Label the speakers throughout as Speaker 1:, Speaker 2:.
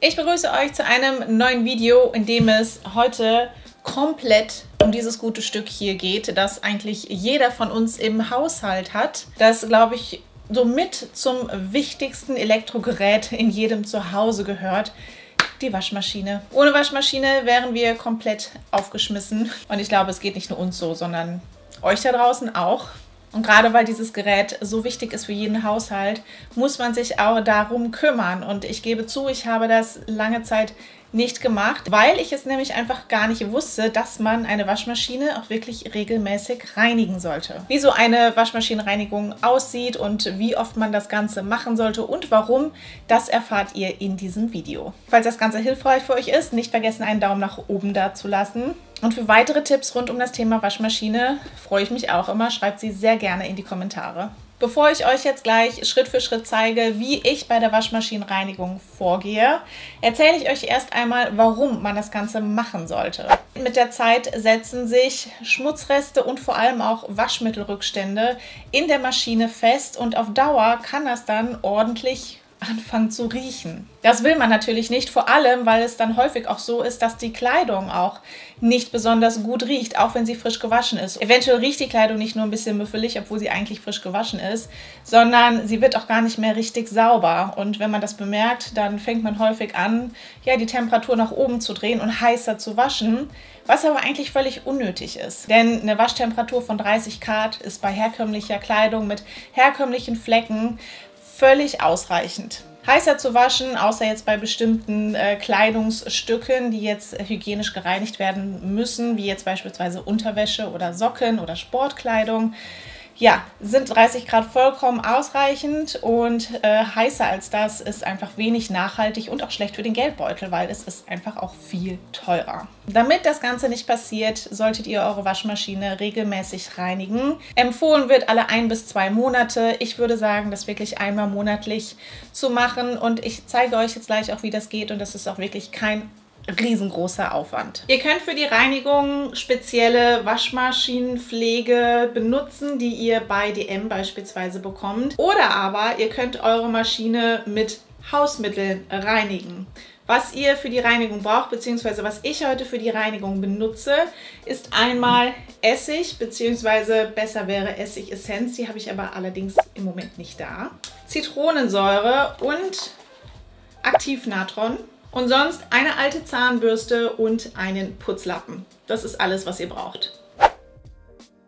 Speaker 1: Ich begrüße euch zu einem neuen Video, in dem es heute komplett um dieses gute Stück hier geht, das eigentlich jeder von uns im Haushalt hat. Das, glaube ich, somit zum wichtigsten Elektrogerät in jedem Zuhause gehört. Die Waschmaschine. Ohne Waschmaschine wären wir komplett aufgeschmissen. Und ich glaube, es geht nicht nur uns so, sondern euch da draußen auch. Und gerade weil dieses Gerät so wichtig ist für jeden Haushalt, muss man sich auch darum kümmern. Und ich gebe zu, ich habe das lange Zeit nicht gemacht, weil ich es nämlich einfach gar nicht wusste, dass man eine Waschmaschine auch wirklich regelmäßig reinigen sollte. Wie so eine Waschmaschinenreinigung aussieht und wie oft man das Ganze machen sollte und warum, das erfahrt ihr in diesem Video. Falls das Ganze hilfreich für euch ist, nicht vergessen, einen Daumen nach oben da zu lassen. Und für weitere Tipps rund um das Thema Waschmaschine freue ich mich auch immer. Schreibt sie sehr gerne in die Kommentare. Bevor ich euch jetzt gleich Schritt für Schritt zeige, wie ich bei der Waschmaschinenreinigung vorgehe, erzähle ich euch erst einmal, warum man das Ganze machen sollte. Mit der Zeit setzen sich Schmutzreste und vor allem auch Waschmittelrückstände in der Maschine fest und auf Dauer kann das dann ordentlich anfangen zu riechen. Das will man natürlich nicht, vor allem, weil es dann häufig auch so ist, dass die Kleidung auch nicht besonders gut riecht, auch wenn sie frisch gewaschen ist. Eventuell riecht die Kleidung nicht nur ein bisschen müffelig, obwohl sie eigentlich frisch gewaschen ist, sondern sie wird auch gar nicht mehr richtig sauber. Und wenn man das bemerkt, dann fängt man häufig an, ja, die Temperatur nach oben zu drehen und heißer zu waschen, was aber eigentlich völlig unnötig ist. Denn eine Waschtemperatur von 30 Grad ist bei herkömmlicher Kleidung mit herkömmlichen Flecken völlig ausreichend. Heißer zu waschen, außer jetzt bei bestimmten Kleidungsstücken, die jetzt hygienisch gereinigt werden müssen, wie jetzt beispielsweise Unterwäsche oder Socken oder Sportkleidung. Ja, sind 30 Grad vollkommen ausreichend und heißer als das ist einfach wenig nachhaltig und auch schlecht für den Geldbeutel, weil es ist einfach auch viel teurer. Damit das Ganze nicht passiert, solltet ihr eure Waschmaschine regelmäßig reinigen. Empfohlen wird alle 1 bis 2 Monate. Ich würde sagen, das wirklich einmal monatlich zu machen und ich zeige euch jetzt gleich auch, wie das geht und das ist auch wirklich kein riesengroßer Aufwand. Ihr könnt für die Reinigung spezielle Waschmaschinenpflege benutzen, die ihr bei DM beispielsweise bekommt. Oder aber ihr könnt eure Maschine mit Hausmitteln reinigen. Was ihr für die Reinigung braucht, beziehungsweise was ich heute für die Reinigung benutze, ist einmal Essig, beziehungsweise besser wäre Essigessenz. Die habe ich aber allerdings im Moment nicht da. Zitronensäure und Aktivnatron. Und sonst eine alte Zahnbürste und einen Putzlappen. Das ist alles, was ihr braucht.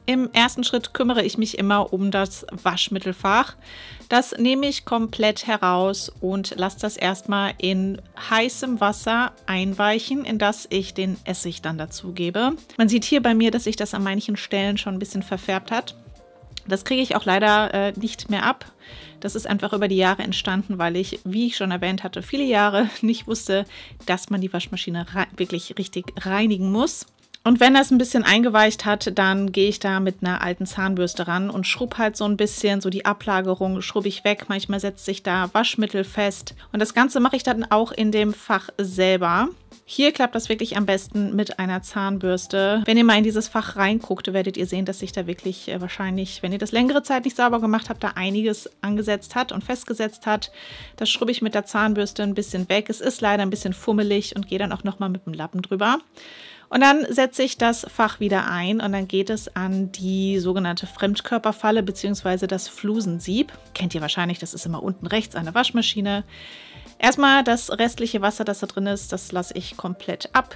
Speaker 1: Im ersten Schritt kümmere ich mich immer um das Waschmittelfach. Das nehme ich komplett heraus und lasse das erstmal in heißem Wasser einweichen, in das ich den Essig dann dazu gebe. Man sieht hier bei mir, dass sich das an manchen Stellen schon ein bisschen verfärbt hat. Das kriege ich auch leider nicht mehr ab. Das ist einfach über die Jahre entstanden, weil ich, wie ich schon erwähnt hatte, viele Jahre nicht wusste, dass man die Waschmaschine wirklich richtig reinigen muss. Und wenn das ein bisschen eingeweicht hat, dann gehe ich da mit einer alten Zahnbürste ran und schrubbe halt so ein bisschen, so die Ablagerung schrubbe ich weg. Manchmal setzt sich da Waschmittel fest. Und das Ganze mache ich dann auch in dem Fach selber. Hier klappt das wirklich am besten mit einer Zahnbürste. Wenn ihr mal in dieses Fach reinguckt, werdet ihr sehen, dass sich da wirklich wahrscheinlich, wenn ihr das längere Zeit nicht sauber gemacht habt, da einiges angesetzt hat und festgesetzt hat. Das schrubbe ich mit der Zahnbürste ein bisschen weg. Es ist leider ein bisschen fummelig und gehe dann auch nochmal mit dem Lappen drüber. Und dann setze ich das Fach wieder ein und dann geht es an die sogenannte Fremdkörperfalle bzw. das Flusensieb. Kennt ihr wahrscheinlich, das ist immer unten rechts an der Waschmaschine. Erstmal das restliche Wasser, das da drin ist, das lasse ich komplett ab.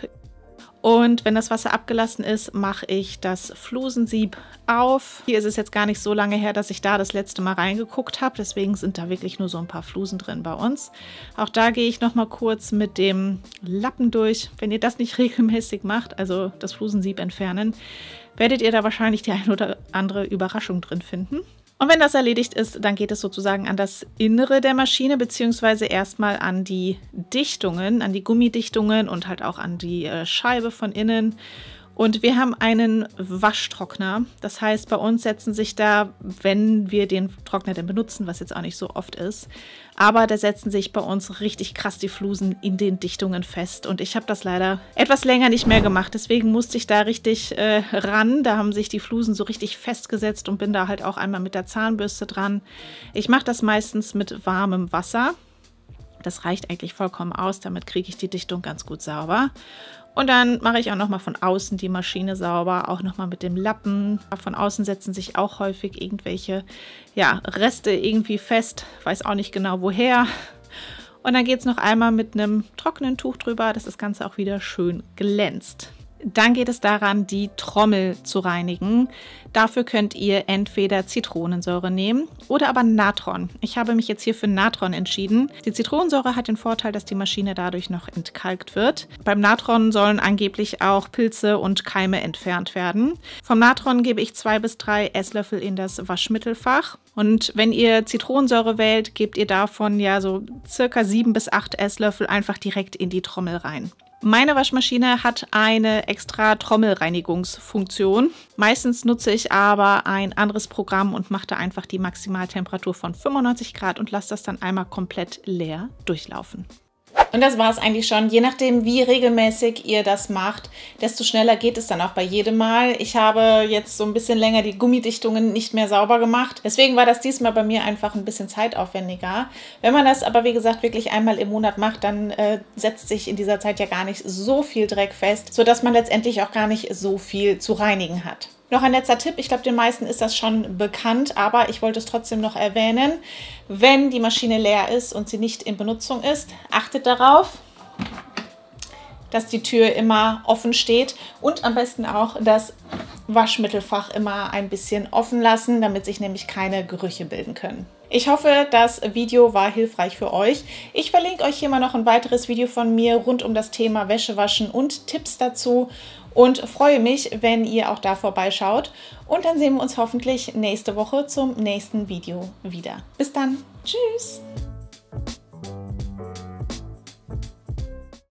Speaker 1: Und wenn das Wasser abgelassen ist, mache ich das Flusensieb auf. Hier ist es jetzt gar nicht so lange her, dass ich da das letzte Mal reingeguckt habe. Deswegen sind da wirklich nur so ein paar Flusen drin bei uns. Auch da gehe ich nochmal kurz mit dem Lappen durch. Wenn ihr das nicht regelmäßig macht, also das Flusensieb entfernen, werdet ihr da wahrscheinlich die ein oder andere Überraschung drin finden. Und wenn das erledigt ist, dann geht es sozusagen an das Innere der Maschine, beziehungsweise erstmal an die Dichtungen, an die Gummidichtungen und halt auch an die Scheibe von innen. Und wir haben einen Waschtrockner. Das heißt, bei uns setzen sich da, wenn wir den Trockner denn benutzen, was jetzt auch nicht so oft ist, aber da setzen sich bei uns richtig krass die Flusen in den Dichtungen fest. Und ich habe das leider etwas länger nicht mehr gemacht. Deswegen musste ich da richtig ran. Da haben sich die Flusen so richtig festgesetzt und bin da halt auch einmal mit der Zahnbürste dran. Ich mache das meistens mit warmem Wasser. Das reicht eigentlich vollkommen aus, damit kriege ich die Dichtung ganz gut sauber. Und dann mache ich auch nochmal von außen die Maschine sauber, auch nochmal mit dem Lappen. Von außen setzen sich auch häufig irgendwelche Reste irgendwie fest, weiß auch nicht genau woher. Und dann geht es noch einmal mit einem trockenen Tuch drüber, dass das Ganze auch wieder schön glänzt. Dann geht es daran, die Trommel zu reinigen. Dafür könnt ihr entweder Zitronensäure nehmen oder aber Natron. Ich habe mich jetzt hier für Natron entschieden. Die Zitronensäure hat den Vorteil, dass die Maschine dadurch noch entkalkt wird. Beim Natron sollen angeblich auch Pilze und Keime entfernt werden. Vom Natron gebe ich 2 bis 3 Esslöffel in das Waschmittelfach. Und wenn ihr Zitronensäure wählt, gebt ihr davon ja so circa 7 bis 8 Esslöffel einfach direkt in die Trommel rein. Meine Waschmaschine hat eine extra Trommelreinigungsfunktion. Meistens nutze ich aber ein anderes Programm und mache da einfach die Maximaltemperatur von 95 Grad und lasse das dann einmal komplett leer durchlaufen. Und das war es eigentlich schon. Je nachdem, wie regelmäßig ihr das macht, desto schneller geht es dann auch bei jedem Mal. Ich habe jetzt so ein bisschen länger die Gummidichtungen nicht mehr sauber gemacht. Deswegen war das diesmal bei mir einfach ein bisschen zeitaufwendiger. Wenn man das aber, wie gesagt, wirklich einmal im Monat macht, dann setzt sich in dieser Zeit ja gar nicht so viel Dreck fest, sodass man letztendlich auch gar nicht so viel zu reinigen hat. Noch ein letzter Tipp, ich glaube, den meisten ist das schon bekannt, aber ich wollte es trotzdem noch erwähnen. Wenn die Maschine leer ist und sie nicht in Benutzung ist, achtet darauf, dass die Tür immer offen steht und am besten auch das Waschmittelfach immer ein bisschen offen lassen, damit sich nämlich keine Gerüche bilden können. Ich hoffe, das Video war hilfreich für euch. Ich verlinke euch hier mal noch ein weiteres Video von mir rund um das Thema Wäsche waschen und Tipps dazu und freue mich, wenn ihr auch da vorbeischaut. Und dann sehen wir uns hoffentlich nächste Woche zum nächsten Video wieder. Bis dann. Tschüss!